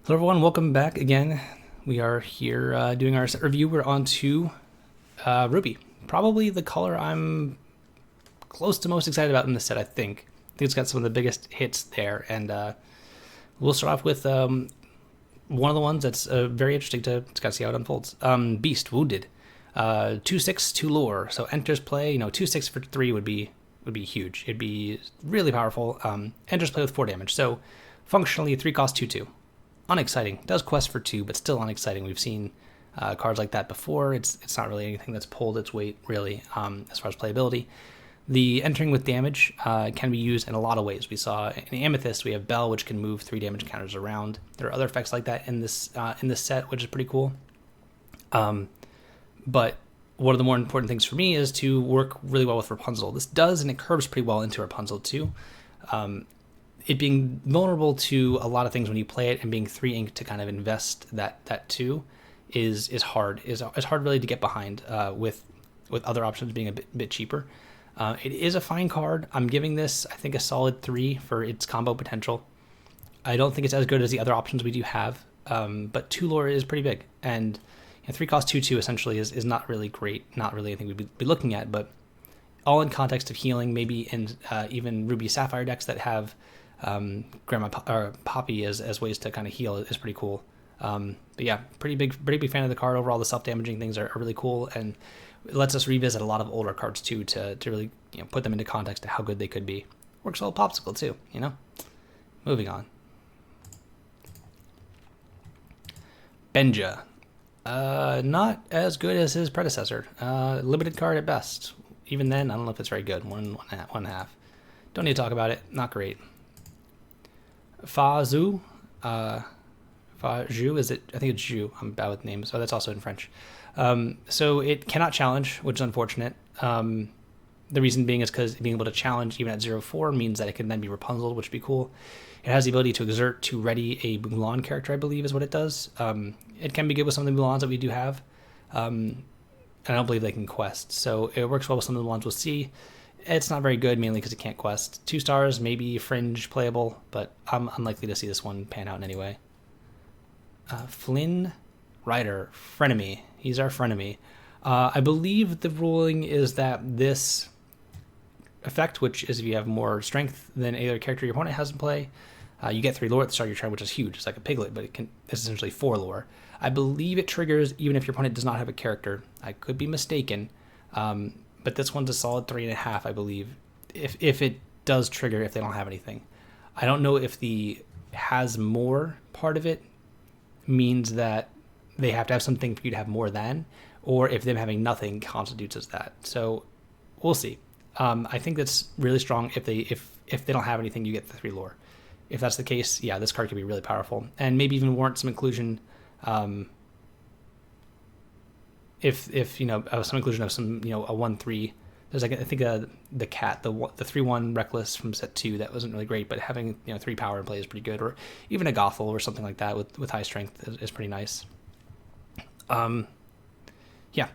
Hello everyone, welcome back again. We are here doing our set review. We're on to Ruby. Probably the color I'm close to most excited about in this set, I think. I think it's got some of the biggest hits there. And we'll start off with one of the ones that's very interesting to kind of see how it unfolds. Beast, Wounded. 2/6, 2 lore. So enters play, 2/6 for 3 would be huge. It'd be really powerful. Enters play with 4 damage. So functionally 3 cost 2/2. Unexciting. Does quest for 2, but still unexciting. We've seen cards like that before. It's not really anything that's pulled its weight, really, as far as playability. The entering with damage can be used in a lot of ways. We saw in Amethyst, we have Bell, which can move 3 damage counters around. There are other effects like that in this set, which is pretty cool. But one of the more important things for me is to work really well with Rapunzel. This does, and it curves pretty well into Rapunzel, too. It being vulnerable to a lot of things when you play it, and being 3 ink to kind of invest that too is hard. Is hard really to get behind with other options being a bit cheaper. It is a fine card. I'm giving this, I think, a solid 3 for its combo potential. I don't think it's as good as the other options we do have, but 2 lore is pretty big, and 3 cost 2/2 essentially is not really great. Not really anything we'd be looking at, but all in context of healing, maybe in even Ruby Sapphire decks that have Grandma or Poppy as ways to kind of heal is pretty cool. But yeah, pretty big fan of the card. Overall, the self-damaging things are really cool, and it lets us revisit a lot of older cards too to really put them into context to how good they could be. Works well Popsicle too, Moving on. Benja. Not as good as his predecessor. Limited card at best. Even then, I don't know if it's very good. One and a half. Don't need to talk about it. Not great. Fa-Zhu, is it? I think it's Zhu. I'm bad with names, so that's also in French. So it cannot challenge, which is unfortunate. The reason being is because being able to challenge even at 0/4 means that it can then be Rapunzel, which would be cool. It has the ability to exert to ready a Mulan character, I believe is what it does. It can be good with some of the Mulans that we do have. And I don't believe they can quest. So it works well with some of the ones we'll see. It's not very good, mainly because it can't quest. 2 stars, maybe fringe playable, but I'm unlikely to see this one pan out in any way. Flynn, Rider, frenemy. He's our frenemy. I believe the ruling is that this effect, which is if you have more strength than any other character your opponent has in play, you get 3 lore at the start of your turn, which is huge. It's like a piglet, but it's essentially 4 lore. I believe it triggers even if your opponent does not have a character. I could be mistaken. But this one's a solid 3.5, I believe, if it does trigger if they don't have anything. I don't know if the has more part of it means that they have to have something for you to have more than, or if them having nothing constitutes as that. So we'll see. I think that's really strong. If they don't have anything, you get the 3 lore. If that's the case, yeah, this card could be really powerful and maybe even warrant some inclusion. If some inclusion of some a 1/3, there's I think the cat, the 3/1 reckless from set 2 that wasn't really great, but having 3 power in play is pretty good, or even a Gothel or something like that with high strength is pretty nice. Yeah,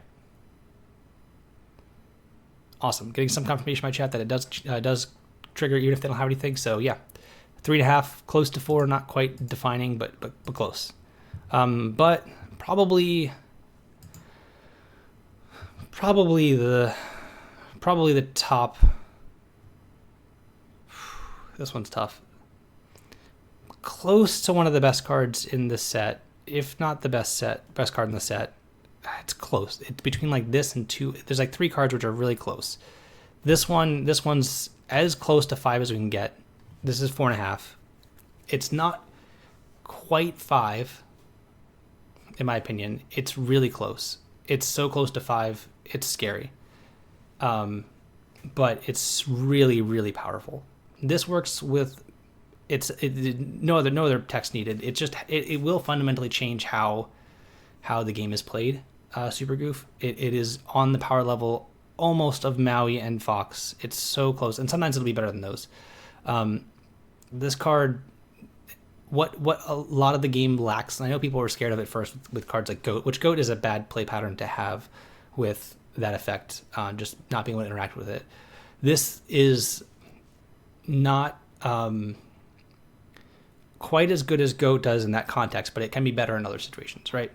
awesome. Getting some confirmation in my chat that it does trigger even if they don't have anything. So yeah, 3.5, close to 4, not quite defining, but close. But probably the top. This one's tough. Close to one of the best cards in the set, if not the best card in the set. It's close. It's between like this and 2. There's like 3 cards which are really close. This one's as close to 5 as we can get. This is 4.5. It's not quite 5, in my opinion. It's really close. It's so close to 5. It's scary. But it's really, really powerful. This works with no other text needed. It's just it will fundamentally change how the game is played. Super Goof. It is on the power level almost of Maui and Fox. It's so close, and sometimes it'll be better than those. This card, what a lot of the game lacks, and I know people were scared of it first with cards like Goat, which Goat is a bad play pattern to have with that effect, just not being able to interact with it. This is not quite as good as Goat does in that context, but it can be better in other situations, right?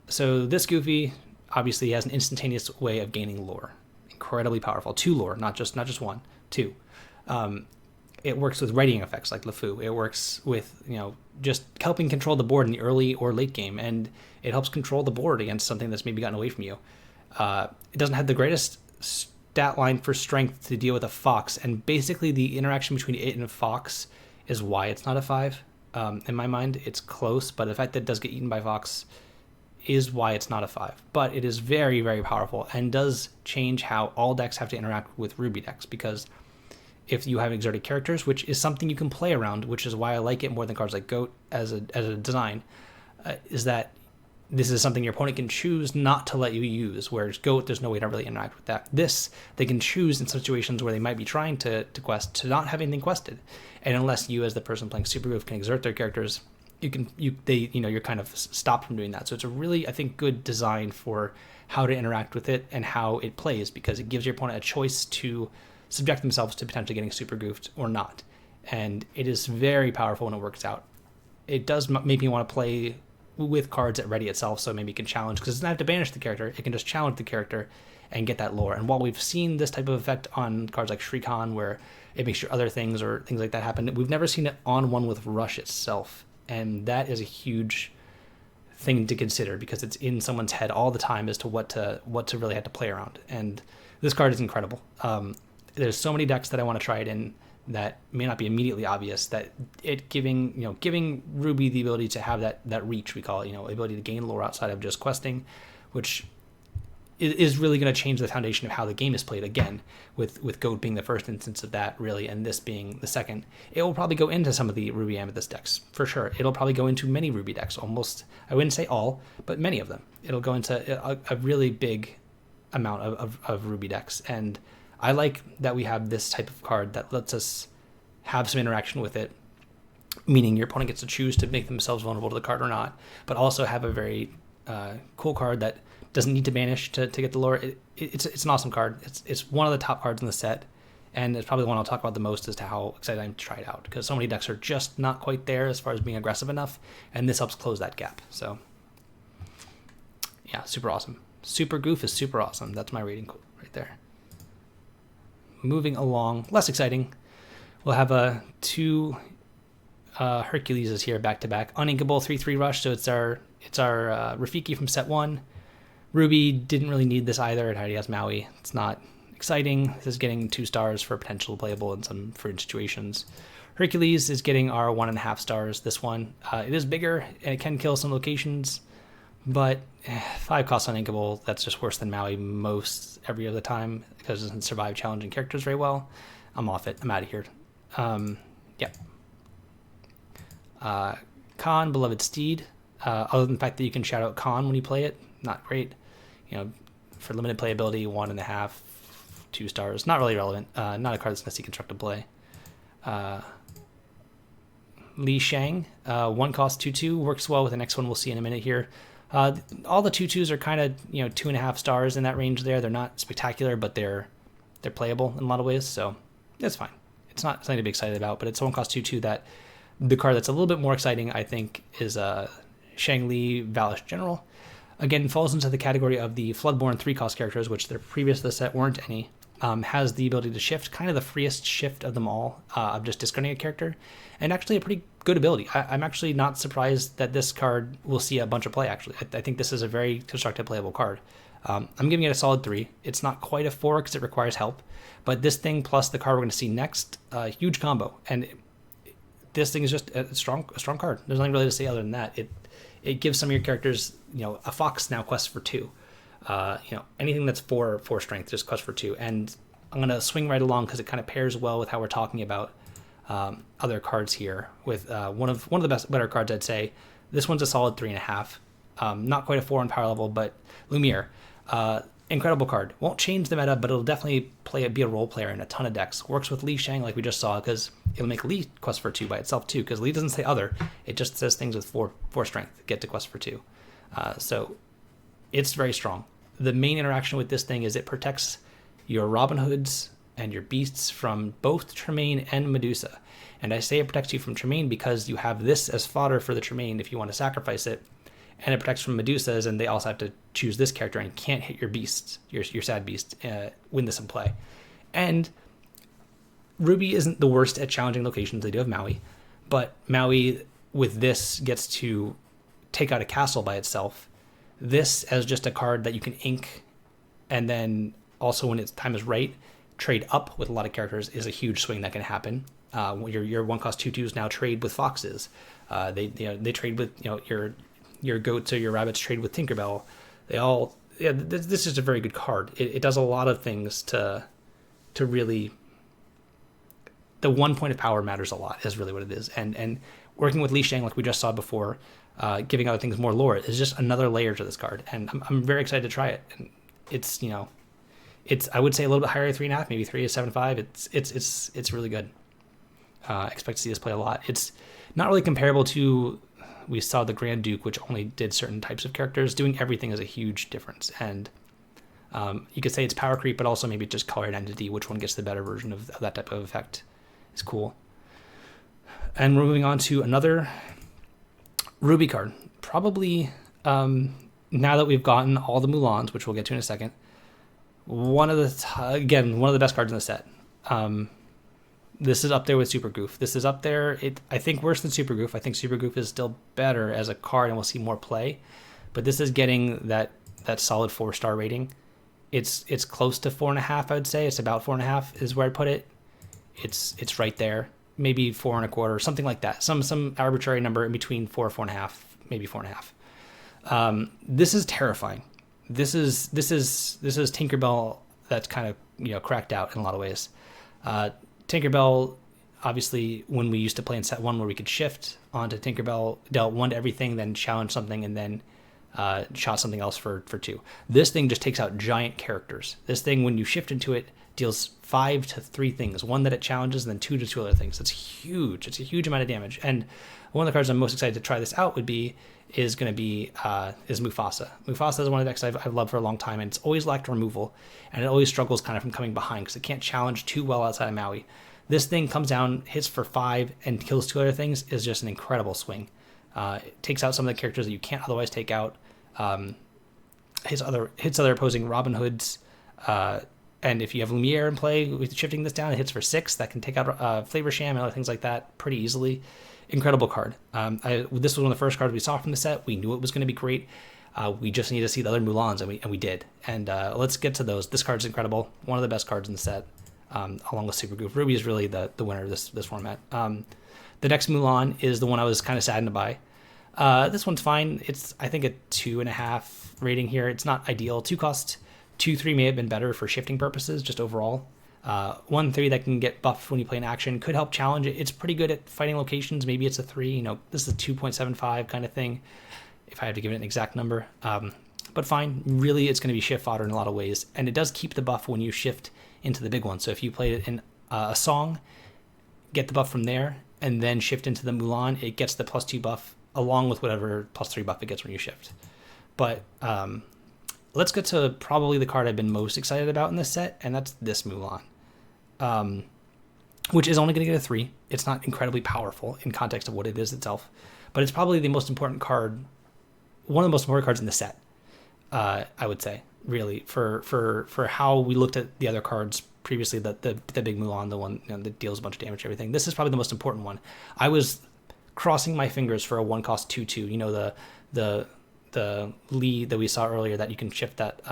So this Goofy obviously has an instantaneous way of gaining lore. Incredibly powerful. 2 lore, not just 1, 2. It works with readying effects like LeFou. It works with, just helping control the board in the early or late game, and it helps control the board against something that's maybe gotten away from you. It doesn't have the greatest stat line for strength to deal with a fox, and basically the interaction between it and a fox is why it's not a 5. In my mind, it's close, but the fact that it does get eaten by fox is why it's not a 5. But it is very, very powerful and does change how all decks have to interact with Ruby decks, because if you have exerted characters, which is something you can play around, which is why I like it more than cards like Goat as a design, is that this is something your opponent can choose not to let you use, whereas Goat, there's no way to really interact with that. This, they can choose in situations where they might be trying to quest to not have anything quested. And unless you, as the person playing Super Goof, can exert their characters, you're kind of stopped from doing that. So it's a really, I think, good design for how to interact with it and how it plays, because it gives your opponent a choice to subject themselves to potentially getting super goofed or not. And it is very powerful when it works out. It does make me want to play with cards at ready itself, so maybe it can challenge, because it doesn't have to banish the character, it can just challenge the character and get that lore. And while we've seen this type of effect on cards like Shriekan, where it makes sure other things or things like that happen, we've never seen it on one with Rush itself. And that is a huge thing to consider, because it's in someone's head all the time as to what to really have to play around. And this card is incredible. There's so many decks that I want to try it in that may not be immediately obvious, that it giving Ruby the ability to have that reach, we call it, ability to gain lore outside of just questing, which is really going to change the foundation of how the game is played again, with Goat being the first instance of that, really, and this being the second. It will probably go into some of the Ruby Amethyst decks, for sure. It'll probably go into many Ruby decks, almost, I wouldn't say all, but many of them. It'll go into a really big amount of Ruby decks, and I like that we have this type of card that lets us have some interaction with it, meaning your opponent gets to choose to make themselves vulnerable to the card or not, but also have a very cool card that doesn't need to banish to get the lore. It's an awesome card. It's one of the top cards in the set, and it's probably the one I'll talk about the most as to how excited I am to try it out, because so many decks are just not quite there as far as being aggressive enough, and this helps close that gap. So yeah, super awesome. Super Goof is super awesome. That's my rating quote right there. Moving along, less exciting, we'll have 2 Hercules here back to back. Uninkable 3/3 rush, so it's our Rafiki from set 1. Ruby didn't really need this either. It already has Maui. It's not exciting. This is getting 2 stars for potential playable in some fringe situations. Hercules is getting our 1.5 stars. This one, it is bigger and it can kill some locations, but 5 costs uninkable. That's just worse than Maui most every other time, because it doesn't survive challenging characters very well. I'm off it. I'm out of here. Khan, Beloved Steed. Other than the fact that you can shout out Khan when you play it, not great. For limited playability, 1.5, 2 stars. Not really relevant. Not a card that's going to see constructive play. Shang, 1 cost 2/2, works well with the next one we'll see in a minute here. All the 2/2s are kind of 2.5 stars in that range there. They're not spectacular, but they're playable in a lot of ways, so that's fine. It's not something to be excited about, but it's 1 cost 2/2 that the card that's a little bit more exciting, I think, is Shang Valish General. Again, falls into the category of the Floodborn 3-cost characters, which their previous to the set weren't any. Has the ability to shift, kind of the freest shift of them all, of just discarding a character, and actually a pretty good ability. I'm actually not surprised that this card will see a bunch of play, actually. I think this is a very constructive playable card. I'm giving it a solid 3. It's not quite a 4 because it requires help, but this thing plus the card we're going to see next, huge combo. And this thing is just a strong card. There's nothing really to say other than that. It gives some of your characters, a fox now quests for 2. Anything that's 4 strength just quests for 2. And I'm going to swing right along because it kind of pairs well with how we're talking about other cards here. With one of the better cards, I'd say. This one's a solid 3.5. Not quite a 4 on power level, but Lumere. Incredible card. Won't change the meta, but it'll definitely be a role player in a ton of decks. Works with Shang like we just saw, because it'll make Lee quest for 2 by itself too, because Lee doesn't say other. It just says things with 4 strength get to quest for 2. So it's very strong. The main interaction with this thing is it protects your Robin Hoods and your beasts from both Tremaine and Medusa. And I say it protects you from Tremaine because you have this as fodder for the Tremaine if you want to sacrifice it, and it protects from Medusas, and they also have to choose this character and can't hit your beasts, your sad beast, win this in play. And Ruby isn't the worst at challenging locations. They do have Maui, but Maui with this gets to take out a castle by itself. This as just a card that you can ink, and then also when its time is right, trade up with a lot of characters is a huge swing that can happen. Your 1-cost 2/2s now trade with foxes. They trade with your goats or your rabbits trade with Tinkerbell. This is a very good card. It does a lot of things to really. The 1 point of power matters a lot is really what it is. And working with Shang, like we just saw before, giving other things more lore is just another layer to this card. And I'm very excited to try it. And it's I would say a little bit higher, 3.5, maybe 3 to 7.5. It's really good. Expect to see this play a lot. It's not really comparable to, we saw the Grand Duke, which only did certain types of characters. Doing everything is a huge difference. And you could say it's power creep, but also maybe just color identity, which one gets the better version of that type of effect is cool. And we're moving on to another Ruby card. Probably, now that we've gotten all the Mulans, which we'll get to in a second, one of the best cards in the set. This is up there with Super Goof. This is up there. I think worse than Super Goof. I think Super Goof is still better as a card, and we'll see more play. But this is getting that solid 4-star rating. It's close to 4.5. I would say it's about 4.5 is where I put it. It's right there. Maybe 4.25, something like that. Some arbitrary number in between 4.5, maybe 4.5. This is terrifying. This is Tinkerbell that's kind of cracked out in a lot of ways. Tinkerbell, obviously, when we used to play in set 1 where we could shift onto Tinkerbell, dealt 1 to everything, then challenge something, and then shot something else for 2. This thing just takes out giant characters. This thing, when you shift into it, deals 5 to 3 things. 1 that it challenges, and then 2 to 2 other things. It's huge. It's a huge amount of damage. And one of the cards I'm most excited to try this out is Mufasa. Mufasa is one of the decks I've loved for a long time, and it's always lacked removal, and it always struggles kind of from coming behind because it can't challenge too well outside of Maui. This thing comes down, hits for 5, and kills 2 other things is just an incredible swing. It takes out some of the characters that you can't otherwise take out. Hits other opposing Robin Hoods. And if you have Lumere in play with shifting this down, it hits for 6. That can take out Flavor Sham and other things like that pretty easily. Incredible card. This was one of the first cards we saw from the set. We knew it was going to be great. We just need to see the other Mulans, and we did. And let's get to those. This card's incredible. One of the best cards in the set, along with Super Goof. Ruby is really the winner of this format. The next Mulan is the one I was kind of saddened to buy. This one's fine. It's, I think, a 2.5 rating here. It's not ideal. 2-cost 2/3 may have been better for shifting purposes, just overall. 1/3 that can get buffed when you play in action could help challenge it. It's pretty good at fighting locations. Maybe it's a 3. This is a 2.75 kind of thing, if I had to give it an exact number. But fine. Really, it's going to be shift fodder in a lot of ways. And it does keep the buff when you shift into the big one. So if you play it in a song, get the buff from there, and then shift into the Mulan, it gets the +2 buff along with whatever +3 buff it gets when you shift. But let's get to probably the card I've been most excited about in this set, and that's this Mulan, which is only going to get a 3. It's not incredibly powerful in context of what it is itself, but it's probably the most important card, one of the most important cards in the set, I would say, really, for how we looked at the other cards previously, the big Mulan, the one that deals a bunch of damage to everything. This is probably the most important one. I was crossing my fingers for a 1-cost 2/2, the lead that we saw earlier that you can shift that,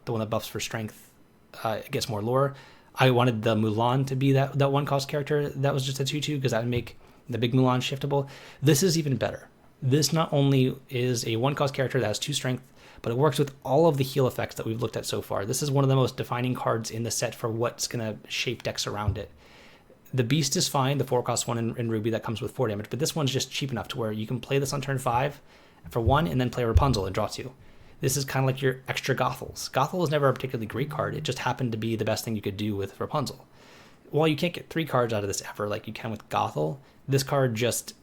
the one that buffs for strength, it gets more lore. I wanted the Mulan to be that 1-cost character that was just a 2/2 because that would make the big Mulan shiftable. This is even better. This not only is a 1-cost character that has 2 strength, but it works with all of the heal effects that we've looked at so far. This is one of the most defining cards in the set for what's going to shape decks around it. The Beast is fine, the 4-cost one in Ruby that comes with 4 damage, but this one's just cheap enough to where you can play this on turn 5 for 1 and then play Rapunzel and draw 2. This is kind of like your extra Gothels. Gothel was never a particularly great card. It just happened to be the best thing you could do with Rapunzel. While you can't get 3 cards out of this ever like you can with Gothel, this card just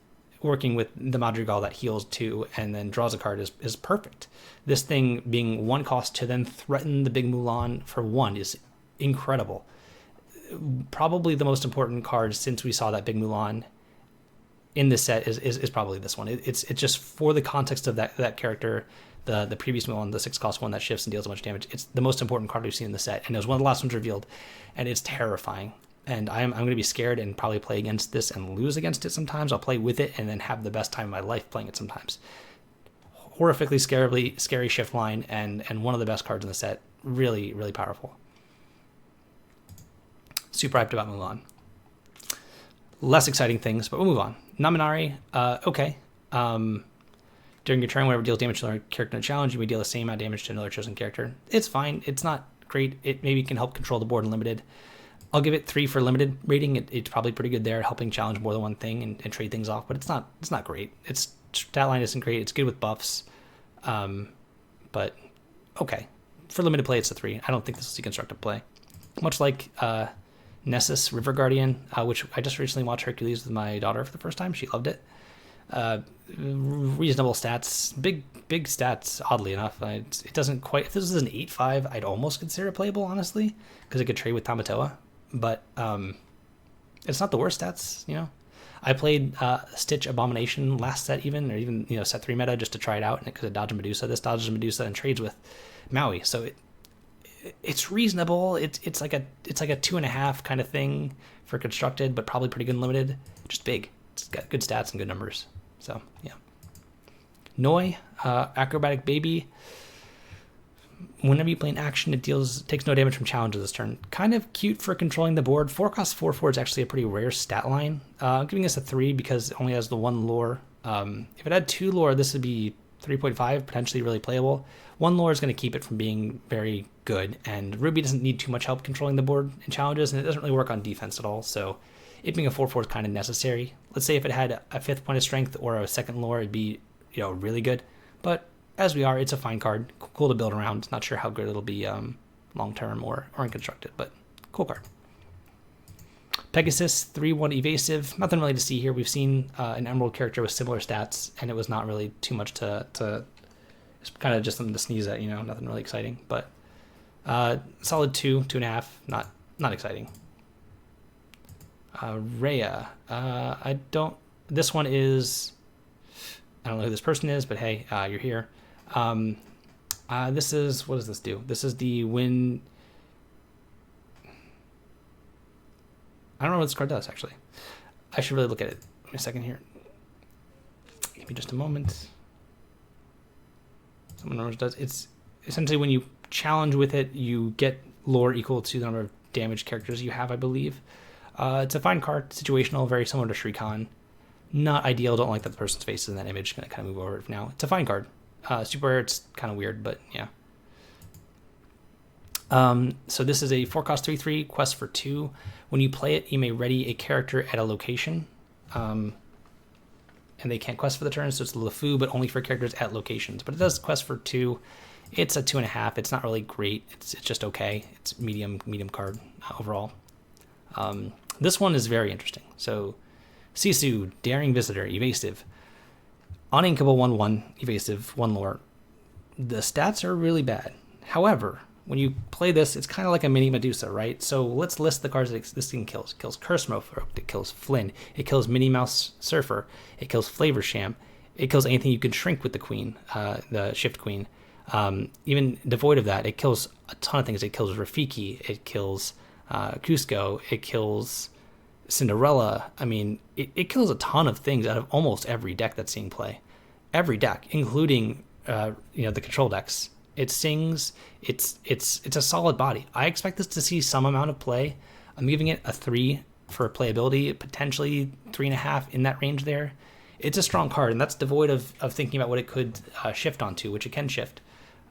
working with the Madrigal that heals 2 and then draws a card is perfect. This thing being 1 cost to then threaten the big Mulan for 1 is incredible. probably the most important card since we saw that big Mulan in this set is probably this one. It's just for the context of that character, the previous Mulan, the 6-cost one that shifts and deals a bunch of damage. It's the most important card we've seen in the set, and it was one of the last ones revealed, and it's terrifying. And I'm going to be scared and probably play against this and lose against it sometimes. I'll play with it and then have the best time of my life playing it sometimes. Horrifically scary shift line, and one of the best cards in the set. Really, really powerful. Super hyped about Mulan. Less exciting things, but we'll move on. Namari, okay. During your turn, whenever deals damage to another character in a challenge, you may deal the same amount of damage to another chosen character. It's fine. It's not great. It maybe can help control the board in limited. I'll give it 3 for limited rating. It's probably pretty good there, helping challenge more than one thing and trade things off. But it's not great. Its stat line isn't great. It's good with buffs, but okay. For limited play, it's a 3. I don't think this is a constructive play. Much like Nessus River Guardian, which I just recently watched Hercules with my daughter for the first time. She loved it. Reasonable stats, big stats. Oddly enough, it doesn't quite. If this was an 8/5, I'd almost consider it playable, honestly, because it could trade with Tamatoa. But it's not the worst stats, you know. I played Stitch Abomination last set, even set 3 meta just to try it out, and it could dodge a Medusa. This dodges Medusa and trades with Maui, so it's reasonable. It's like a 2.5 kind of thing for constructed, but probably pretty good and limited. Just big. It's got good stats and good numbers. So yeah. Noi, acrobatic baby. Whenever you play an action, it takes no damage from challenges this turn. Kind of cute for controlling the board. 4-cost 4/4 is actually a pretty rare stat line. I'm giving this a 3 because it only has the 1 lore. If it had 2 lore, this would be 3.5, potentially really playable. 1 lore is going to keep it from being very good, and Ruby doesn't need too much help controlling the board in challenges, and it doesn't really work on defense at all, so it being a 4/4 is kind of necessary. Let's say if it had a 5th point of strength or a 2nd lore, it'd be really good, but as we are, it's a fine card, cool to build around. Not sure how good it'll be long term or in constructed, but cool card. Pegasus, 3/1 evasive. Nothing really to see here. We've seen an Emerald character with similar stats, and it was not really too much to it's kind of just something to sneeze at, nothing really exciting. But solid 2, 2.5. Not exciting. Rhea. This one is, I don't know who this person is, but hey, you're here. This is, what does this do? This is the win. I don't know what this card does, actually. I should really look at it. Give me a second here. Give me just a moment. Someone knows what it does. It's essentially when you challenge with it, you get lore equal to the number of damage characters you have, I believe. It's a fine card, situational, very similar to Shriekan. Not ideal, don't like that the person's face is in that image. Gonna kind of move over it for now. It's a fine card. Super rare, it's kind of weird, but yeah. So this is a 4-cost 3/3 quest for 2. When you play it, you may ready a character at a location. And they can't quest for the turn, so it's LeFou, but only for characters at locations. But it does quest for 2. It's a 2.5. It's not really great. It's just okay. It's medium card overall. This one is very interesting. So Sisu, Daring Visitor, evasive. Uninkable 1/1, evasive, 1 lore. The stats are really bad. However, when you play this, it's kind of like a mini Medusa, right? So let's list the cards that this thing kills. It kills Curse Mofo, it kills Flynn, it kills Minnie Mouse Surfer, it kills Flavor Sham, it kills anything you can shrink with the Queen, the Shift Queen. Even devoid of that, it kills a ton of things. It kills Rafiki, it kills Cusco, it kills Cinderella. I mean, it kills a ton of things out of almost every deck that's seeing play. Every deck, including the control decks. It sings. It's a solid body. I expect this to see some amount of play. I'm giving it a 3 for playability, potentially 3.5 in that range there. It's a strong card, and that's devoid of thinking about what it could shift onto, which it can shift.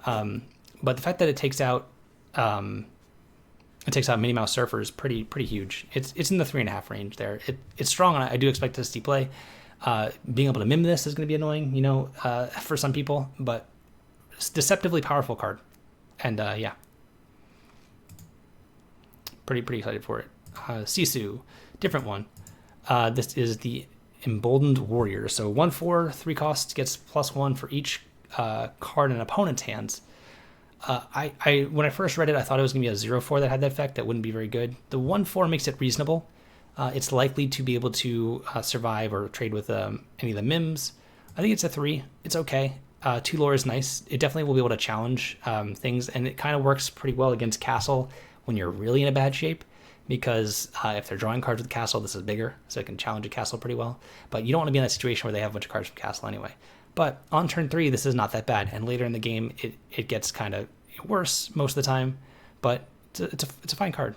But the fact that it takes out Minnie Mouse Surfer is pretty huge. It's in the 3.5 range there. It's strong, and I do expect to see play. Being able to mim this is going to be annoying, for some people, but it's a deceptively powerful card. And yeah, pretty excited for it. Sisu, different one. This is the Emboldened Warrior. So 1/4, 3 costs, gets +1 for each card in an opponent's hands. When I first read it, I thought it was going to be a 0-4 that had that effect. That wouldn't be very good. The 1-4 makes it reasonable. It's likely to be able to survive or trade with any of the mims. I think it's a 3. It's okay. 2 lore is nice. It definitely will be able to challenge things, and it kind of works pretty well against castle when you're really in a bad shape, because if they're drawing cards with castle, this is bigger, so it can challenge a castle pretty well. But you don't want to be in that situation where they have a bunch of cards from castle anyway. But on turn 3, this is not that bad, and later in the game, it gets kind of worse most of the time, but it's a fine card.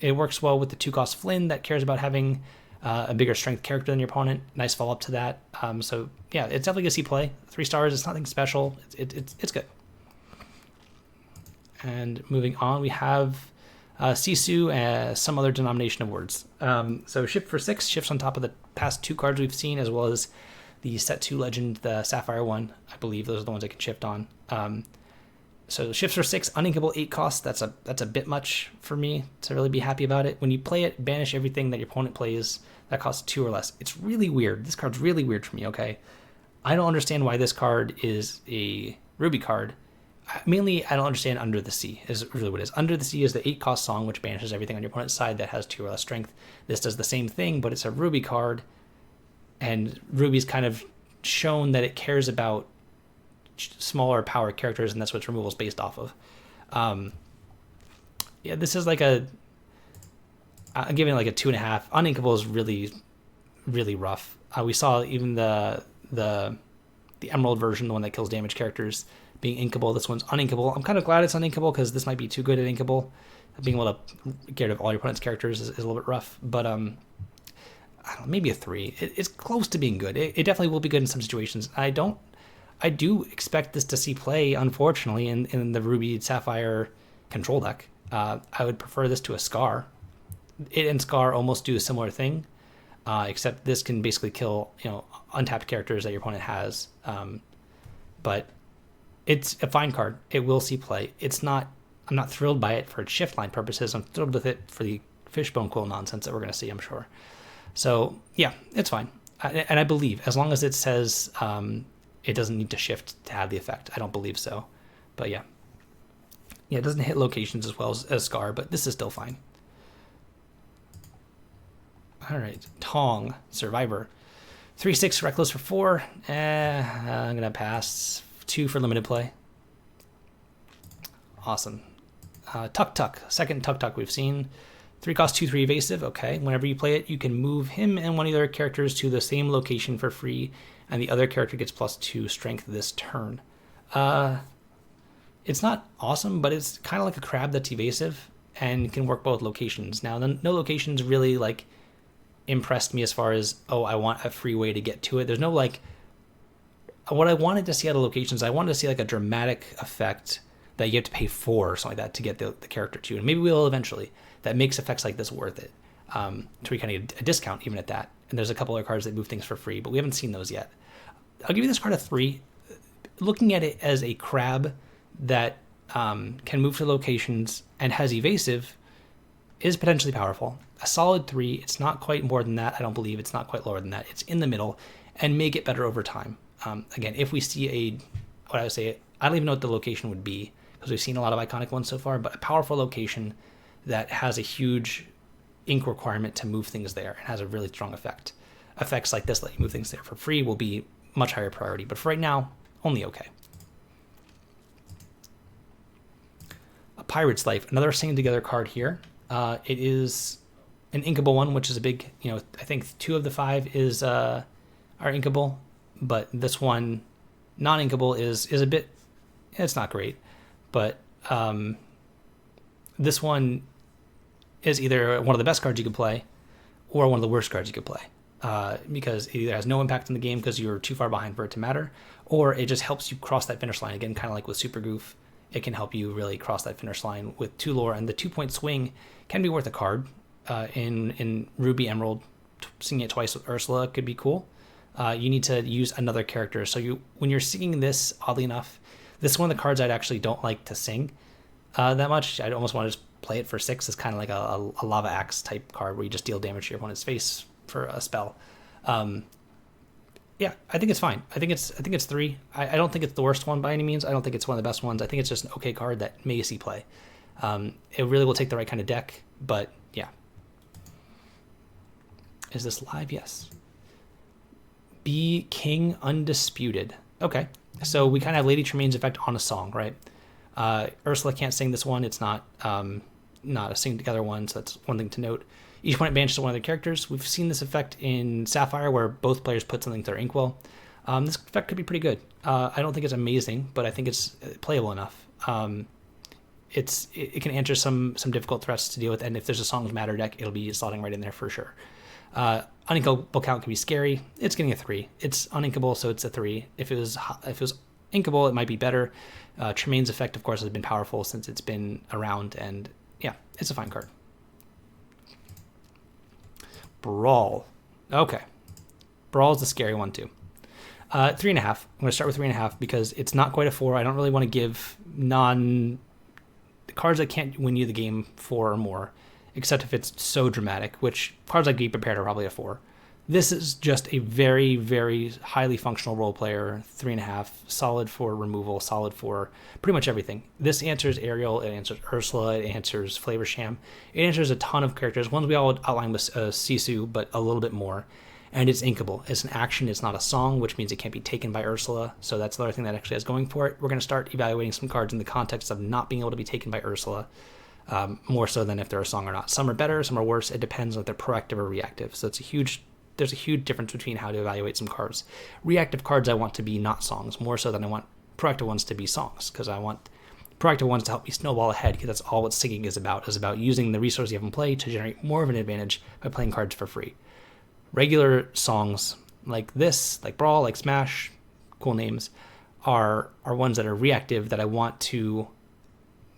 It works well with the 2-cost Flynn that cares about having a bigger strength character than your opponent. Nice follow up to that. So yeah, it's definitely gonna see play. 3 stars. It's nothing special. It's good. And moving on, we have Sisu, some other denomination of words. So shift for 6 shifts on top of the past 2 cards we've seen, as well as the set 2 legend, the Sapphire one. I believe those are the ones I can shift on. So shifts for 6, uninkable 8 costs. That's a bit much for me to really be happy about it. When you play it, banish everything that your opponent plays that costs 2 or less. It's really weird. This card's really weird for me, okay? I don't understand why this card is a Ruby card. Mainly, I don't understand Under the Sea is really what it is. Under the Sea is the 8-cost song, which banishes everything on your opponent's side that has 2 or less strength. This does the same thing, but it's a Ruby card, and Ruby's kind of shown that it cares about smaller power characters, and that's what removal is based off of. Yeah, this is like I'm giving it like a 2.5. Uninkable is really, really rough. We saw even the Emerald version, the one that kills damage characters, being inkable. This one's uninkable. I'm kind of glad it's uninkable because this might be too good at inkable. Being able to get rid of all your opponent's characters is a little bit rough, but I don't know, maybe a 3. It's close to being good. It definitely will be good in some situations. I do expect this to see play, unfortunately, in the Ruby Sapphire control deck. I would prefer this to a Scar. It and Scar almost do a similar thing, except this can basically kill untapped characters that your opponent has. But it's a fine card. It will see play. I'm not thrilled by it for its shift line purposes. I'm thrilled with it for the Fishbone Quill nonsense that we're going to see, I'm sure. So yeah, it's fine. And I believe as long as it says it doesn't need to shift to have the effect. I don't believe so, but yeah, it doesn't hit locations as well as Scar, but this is still fine. All right, Tong Survivor, 3/6 reckless for 4. I'm gonna pass. 2 for limited play. Awesome. Tuk Tuk, second Tuk Tuk we've seen. 3 cost 2/3 evasive. Okay, whenever you play it, you can move him and one of the other characters to the same location for free, and the other character gets +2 strength this turn. It's not awesome, but it's kind of like a crab that's evasive and can work both locations. Now, no locations really like impressed me as far as, oh, I want a free way to get to it. There's no like, what I wanted to see out of locations, I wanted to see like a dramatic effect that you have to pay 4 or something like that to get the character to, and maybe we will eventually, that makes effects like this worth it. So we kind of get a discount even at that. And there's a couple other cards that move things for free, but we haven't seen those yet. I'll give you this card a 3. Looking at it as a crab that can move to locations and has evasive is potentially powerful. A solid 3. It's not quite more than that. I don't believe it's not quite lower than that. It's in the middle and may get better over time. Again, if we see I don't even know what the location would be because we've seen a lot of iconic ones so far, but a powerful location that has a huge ink requirement to move things there and has a really strong effect. Effects like this let you move things there for free will be much higher priority, but for right now, only okay. A Pirate's Life, another Singing Together card here. It is an inkable one, which is a big, I think 2 of the 5 are inkable, but this one, non-inkable, is a bit, it's not great, but this one is either one of the best cards you could play or one of the worst cards you could play, because it either has no impact in the game because you're too far behind for it to matter, or it just helps you cross that finish line. Again, kind of like with Super Goof, it can help you really cross that finish line with 2 lore, and the 2-point swing can be worth a card. In Ruby Emerald, singing it twice with Ursala could be cool. You need to use another character. So when you're singing this, oddly enough, this is one of the cards I'd actually don't like to sing that much. I'd almost want to just play it for 6. It's kind of like a Lava Axe type card where you just deal damage to your opponent's face for a spell. Yeah, I think it's fine. I think it's 3. I don't think it's the worst one by any means. I don't think it's one of the best ones. I think it's just an okay card that may see play. It really will take the right kind of deck, but yeah. Is this live? Yes. Be King Undisputed. Okay, so we kind of have Lady Tremaine's effect on a song, right? Ursala can't sing this one. It's not a sing together one, so that's one thing to note. Each opponent banishes one of their characters. We've seen this effect in Sapphire where both players put something to their inkwell. This effect could be pretty good. I don't think it's amazing, but I think it's playable enough. It can answer some difficult threats to deal with, and if there's a Songs Matter deck, it'll be slotting right in there for sure. Uninkable count can be scary. It's getting a 3. It's uninkable, so it's a 3. If it was inkable, it might be better. Tremaine's effect, of course, has been powerful since it's been around, and yeah, it's a fine card. Brawl. Okay. Brawl is the scary one too. 3.5. I'm going to start with 3.5 because it's not quite a 4. I don't really want to give cards that can't win you the game 4 or more, except if it's so dramatic, which cards like Be Prepared are probably a 4. This is just a very, very highly functional role player, 3.5, solid for removal, solid for pretty much everything. This answers Ariel, it answers Ursula, it answers Flavor Sham, it answers a ton of characters. Ones we all outlined with Sisu, but a little bit more. And it's inkable. It's an action, it's not a song, which means it can't be taken by Ursula. So that's the other thing that actually has going for it. We're going to start evaluating some cards in the context of not being able to be taken by Ursula. More so than if they're a song or not. Some are better, some are worse. It depends on if they're proactive or reactive. So there's a huge difference between how to evaluate some cards. Reactive cards I want to be not songs, more so than I want proactive ones to be songs, because I want proactive ones to help me snowball ahead, because that's all what singing is about using the resource you have in play to generate more of an advantage by playing cards for free. Regular songs like this, like Brawl, like Smash, cool names, are ones that are reactive that I want to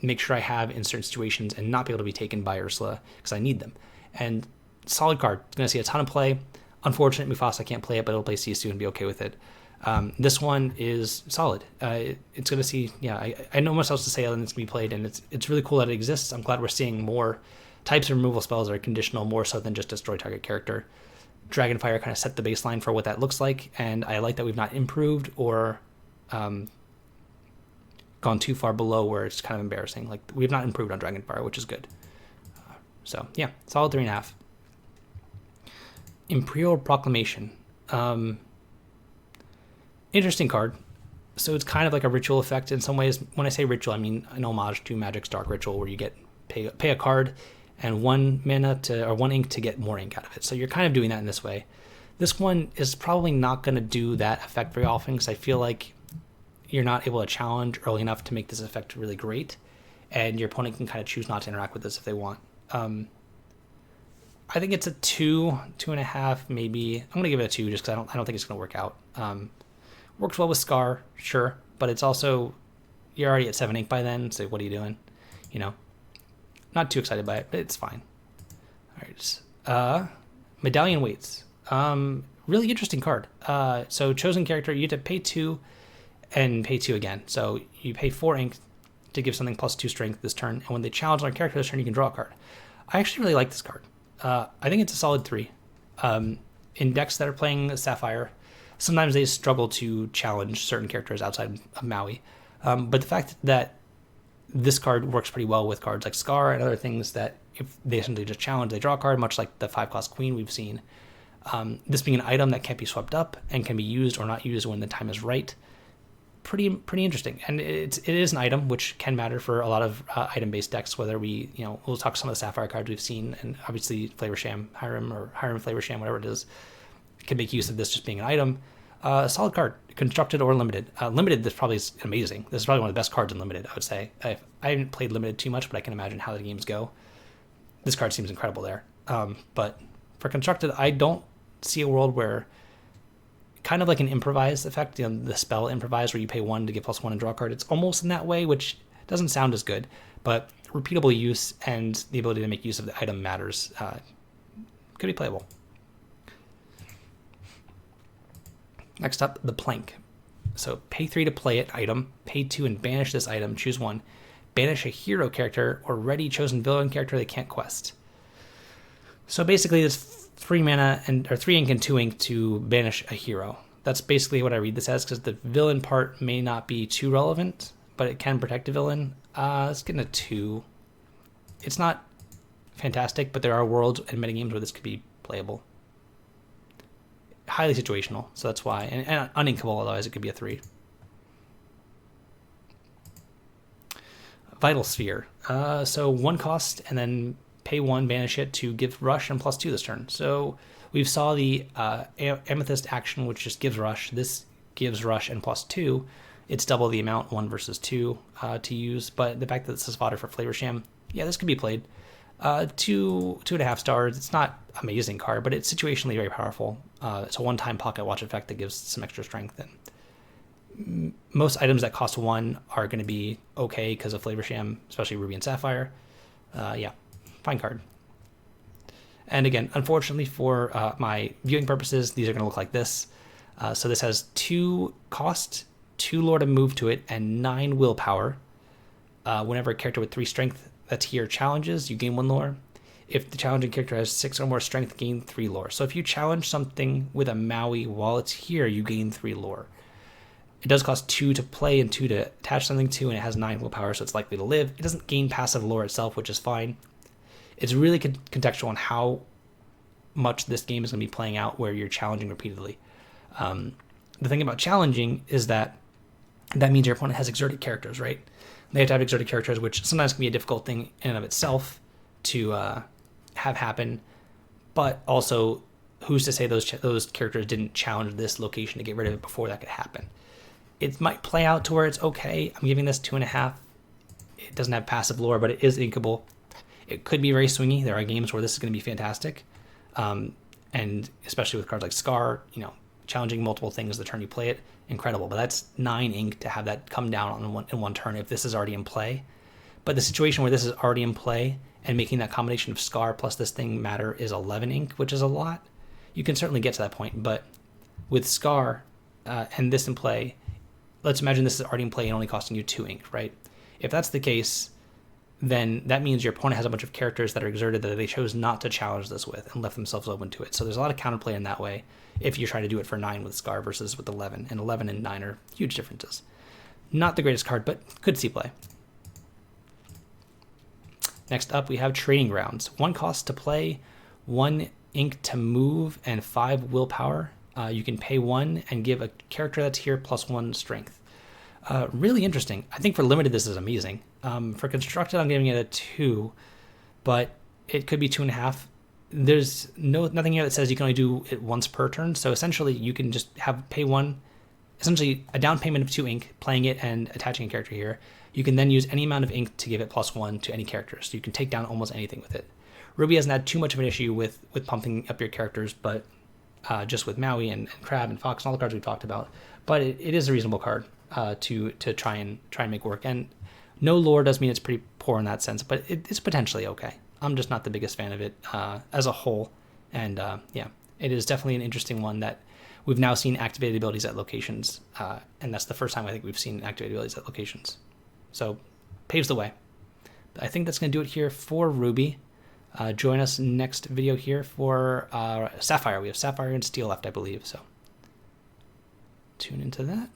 make sure I have in certain situations and not be able to be taken by Ursula because I need them. And solid card. It's going to see a ton of play. Unfortunate, Mufasa can't play it, but it'll play Cisu and be okay with it. This one is solid. It's going to see, I know much else to say other than it's going to be played, and it's really cool that it exists. I'm glad we're seeing more types of removal spells that are conditional, more so than just destroy target character. Dragonfire kind of set the baseline for what that looks like, and I like that we've not improved or gone too far below where it's kind of embarrassing. Like, we've not improved on Dragonfire, which is good. So, yeah, solid 3.5. Imperial Proclamation. Interesting card. So it's kind of like a ritual effect in some ways. When I say ritual, I mean an homage to Magic's Dark Ritual, where you get pay a card and 1 mana or 1 ink to get more ink out of it. So you're kind of doing that in this way. This one is probably not going to do that effect very often, because I feel like you're not able to challenge early enough to make this effect really great, and your opponent can kind of choose not to interact with this if they want. I think it's a 2.5 maybe. I'm going to give it a 2 just because I don't think it's going to work out. Works well with Scar, sure, but it's also, you're already at 7 ink by then, so what are you doing? Not too excited by it, but it's fine. All right, Medallion Waits. Really interesting card. So chosen character, you get to pay 2 and pay 2 again. So you pay 4 ink to give something +2 strength this turn, and when they challenge on a character this turn, you can draw a card. I actually really like this card. I think it's a solid 3. In decks that are playing Sapphire, sometimes they struggle to challenge certain characters outside of Maui. But the fact that this card works pretty well with cards like Scar and other things that if they simply just challenge, they draw a card, much like the 5-cost Queen we've seen. This being an item that can't be swept up and can be used or not used when the time is right. Pretty interesting. And it is an item, which can matter for a lot of item-based decks, whether we'll talk some of the Sapphire cards we've seen, and obviously Flavor Sham, Hiram Flavor Sham, whatever it is, can make use of this just being an item. Solid card, constructed or limited. Limited, this probably is amazing. This is probably one of the best cards in limited, I would say. I haven't played limited too much, but I can imagine how the games go. This card seems incredible there. But for constructed, I don't see a world where, kind of like an improvised effect, the spell improvise where you pay 1 to get +1 and draw a card. It's almost in that way, which doesn't sound as good, but repeatable use and the ability to make use of the item matters. Could be playable. Next up, the Plank. So pay 3 to play it, item, pay 2 and banish this item, choose 1. Banish a hero character or ready chosen villain character they can't quest. So basically it's 3 mana or 3 ink and 2 ink to banish a hero. That's basically what I read this as, because the villain part may not be too relevant, but it can protect a villain. It's getting a 2. It's not fantastic, but there are worlds and metagames where this could be playable. Highly situational, so that's why. And uninkable, otherwise it could be a 3. Vital Sphere. So 1 cost, and then pay 1, banish it to give rush and +2 this turn. So we saw the Amethyst action, which just gives rush. This gives rush and +2. It's double the amount, 1 versus 2 to use. But the fact that this is fodder for Flavor Sham, yeah, this could be played. 2.5 stars. It's not amazing card, but it's situationally very powerful. It's a one-time pocket watch effect that gives some extra strength. And most items that cost 1 are going to be okay because of Flavor Sham, especially Ruby and Sapphire. Yeah, fine card. And again, unfortunately for my viewing purposes, these are going to look like this. So this has 2 cost, 2 lore to move to it, and 9 willpower. Whenever a character with 3 strength that's here challenges, you gain 1 lore. If the challenging character has 6 or more strength, gain 3 lore. So if you challenge something with a Maui while it's here, you gain 3 lore. It does cost 2 to play and 2 to attach something to, and it has 9 willpower, so it's likely to live. It doesn't gain passive lore itself, which is fine. It's really contextual on how much this game is going to be playing out where you're challenging repeatedly. The thing about challenging is that means your opponent has exerted characters, right? They have to have exerted characters, which sometimes can be a difficult thing in and of itself to have happen. But also, who's to say those characters didn't challenge this location to get rid of it before that could happen? It might play out to where it's okay. I'm giving this 2.5. It doesn't have passive lore, but it is inkable. It could be very swingy. There are games where this is going to be fantastic. And especially with cards like Scar, challenging multiple things the turn you play it, incredible. But that's 9 ink to have that come down in one turn if this is already in play. But the situation where this is already in play and making that combination of Scar plus this thing matter is 11 ink, which is a lot. You can certainly get to that point, but with Scar and this in play, let's imagine this is already in play and only costing you 2 ink, right? If that's the case, then that means your opponent has a bunch of characters that are exerted that they chose not to challenge this with and left themselves open to it. So there's a lot of counterplay in that way if you're trying to do it for 9 with Scar versus with 11. And 11 and 9 are huge differences. Not the greatest card, but could see play. Next up, we have Training Grounds. 1 cost to play, 1 ink to move, and 5 willpower. You can pay 1 and give a character that's here +1 strength. Really interesting. I think for limited, this is amazing. For constructed, I'm giving it a 2, but it could be 2.5. There's nothing here that says you can only do it once per turn. So essentially, you can just pay 1, essentially a down payment of 2 ink, playing it and attaching a character here. You can then use any amount of ink to give it +1 to any character. So you can take down almost anything with it. Ruby hasn't had too much of an issue with pumping up your characters, but just with Maui and Crab and Fox and all the cards we've talked about. But it is a reasonable card to try and make work. And no lore does mean it's pretty poor in that sense, but it's potentially okay. I'm just not the biggest fan of it as a whole. And yeah, it is definitely an interesting one that we've now seen activated abilities at locations. And that's the first time I think we've seen activated abilities at locations. So paves the way. But I think that's going to do it here for Ruby. Join us next video here for Sapphire. We have Sapphire and Steel left, I believe. So tune into that.